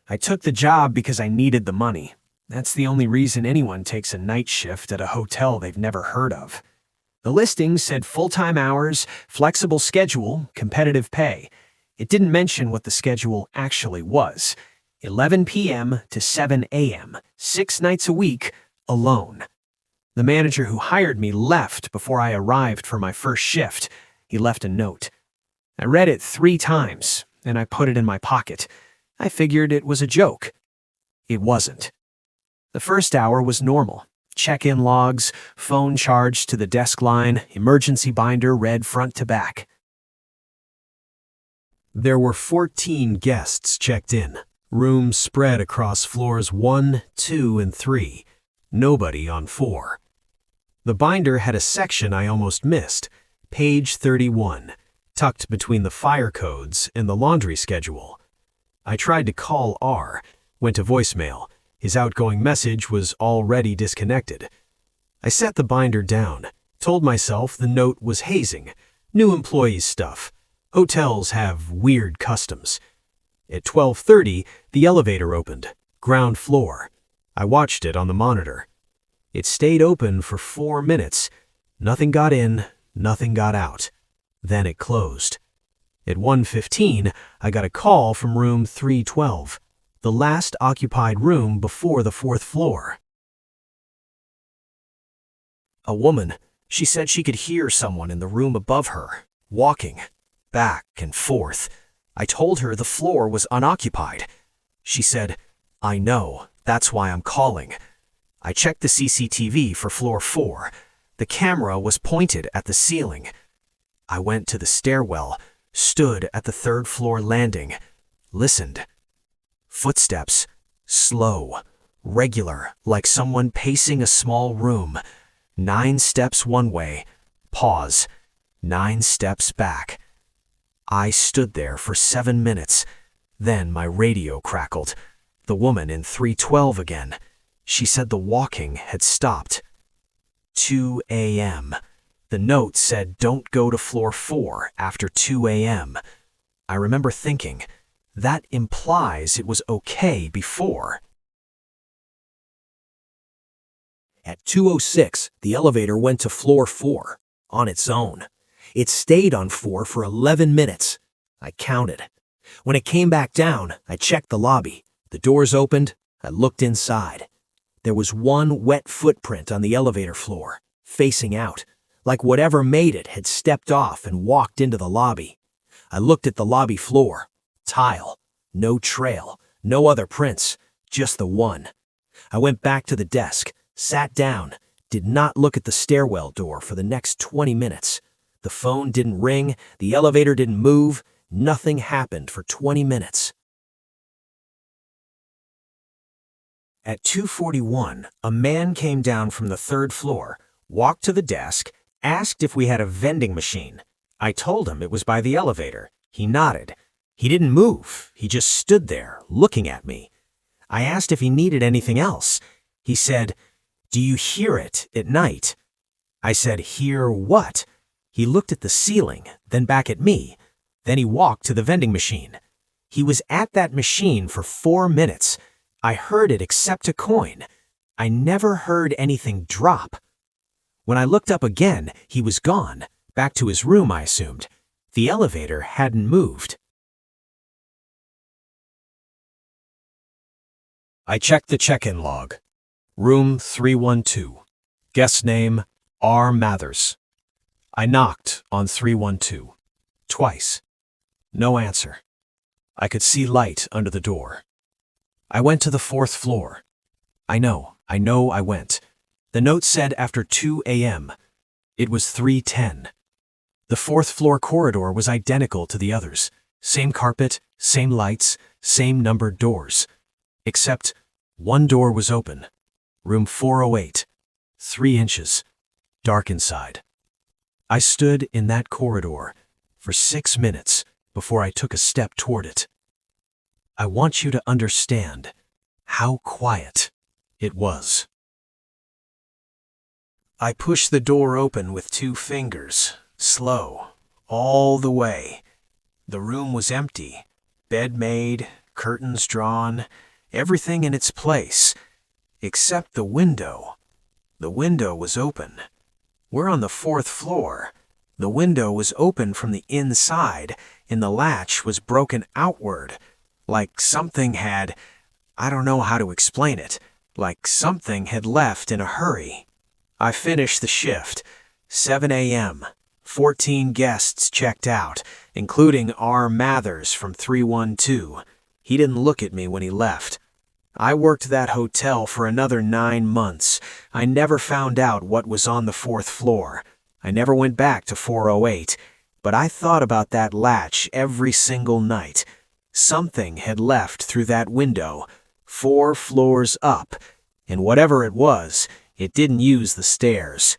I took the job because I needed the money. That's the only reason anyone takes a night shift at a hotel they've never heard of. The listing said full-time hours, flexible schedule, competitive pay. It didn't mention what the schedule actually was. 11 p.m. to 7 a.m., 6 nights a week, alone. The manager who hired me left before I arrived for my first shift. He left a note. I read it 3 times, and I put it in my pocket. I figured it was a joke. It wasn't. The first hour was normal. Check-in logs, phone charged to the desk line, emergency binder read front to back. There were 14 guests checked in. Rooms spread across floors 1, 2, and 3. Nobody on 4. The binder had a section I almost missed, page 31, tucked between the fire codes and the laundry schedule. I tried to call R, went to voicemail. His outgoing message was already disconnected. I set the binder down, told myself the note was hazing, new employees stuff. Hotels have weird customs. At 12:30, the elevator opened, ground floor. I watched it on the monitor. It stayed open for 4 minutes. Nothing got in, nothing got out. Then it closed. At 1:15, I got a call from room 312, the last occupied room before the 4th floor. A woman. She said she could hear someone in the room above her, walking, back and forth. I told her the floor was unoccupied. She said, "I know, that's why I'm calling." I checked the CCTV for floor 4. The camera was pointed at the ceiling. I went to the stairwell, stood at the 3rd floor landing, listened. Footsteps, slow, regular, like someone pacing a small room. 9 steps one way, pause, 9 steps back. I stood there for 7 minutes. Then my radio crackled. The woman in 312 again. She said the walking had stopped. 2 a.m. The note said don't go to floor 4 after 2 a.m. I remember thinking, that implies it was okay before. At 2:06, the elevator went to floor 4, on its own. It stayed on 4 for 11 minutes. I counted. When it came back down, I checked the lobby. The doors opened. I looked inside. There was one wet footprint on the elevator floor, facing out, like whatever made it had stepped off and walked into the lobby. I looked at the lobby floor. Tile. No trail. No other prints. Just the one. I went back to the desk, sat down, did not look at the stairwell door for the next 20 minutes. The phone didn't ring, the elevator didn't move, nothing happened for 20 minutes. At 2:41, a man came down from the 3rd floor, walked to the desk, asked if we had a vending machine. I told him it was by the elevator. He nodded. He didn't move. He just stood there, looking at me. I asked if he needed anything else. He said, "Do you hear it at night?" I said, "Hear what?" He looked at the ceiling, then back at me. Then he walked to the vending machine. He was at that machine for 4 minutes. I heard it accept a coin. I never heard anything drop. When I looked up again, he was gone. Back to his room, I assumed. The elevator hadn't moved. I checked the check-in log. Room 312. Guest name, R. Mathers. I knocked on 312. Twice. No answer. I could see light under the door. I went to the 4th floor. I know I went. The note said after 2 a.m. It was 3:10. The 4th floor corridor was identical to the others. Same carpet, same lights, same numbered doors. Except one door was open. Room 408. 3 inches. Dark inside. I stood in that corridor for 6 minutes before I took a step toward it. I want you to understand how quiet it was. I pushed the door open with 2 fingers, slow, all the way. The room was empty, bed made, curtains drawn, everything in its place, except the window. The window was open. We're on the 4th floor. The window was open from the inside, and the latch was broken outward, like something had, I don't know how to explain it, like something had left in a hurry. I finished the shift, 7 a.m., 14 guests checked out, including R. Mathers from 312. He didn't look at me when he left. I worked that hotel for another 9 months. I never found out what was on the 4th floor. I never went back to 408, but I thought about that latch every single night. Something had left through that window, 4 floors up, and whatever it was, it didn't use the stairs.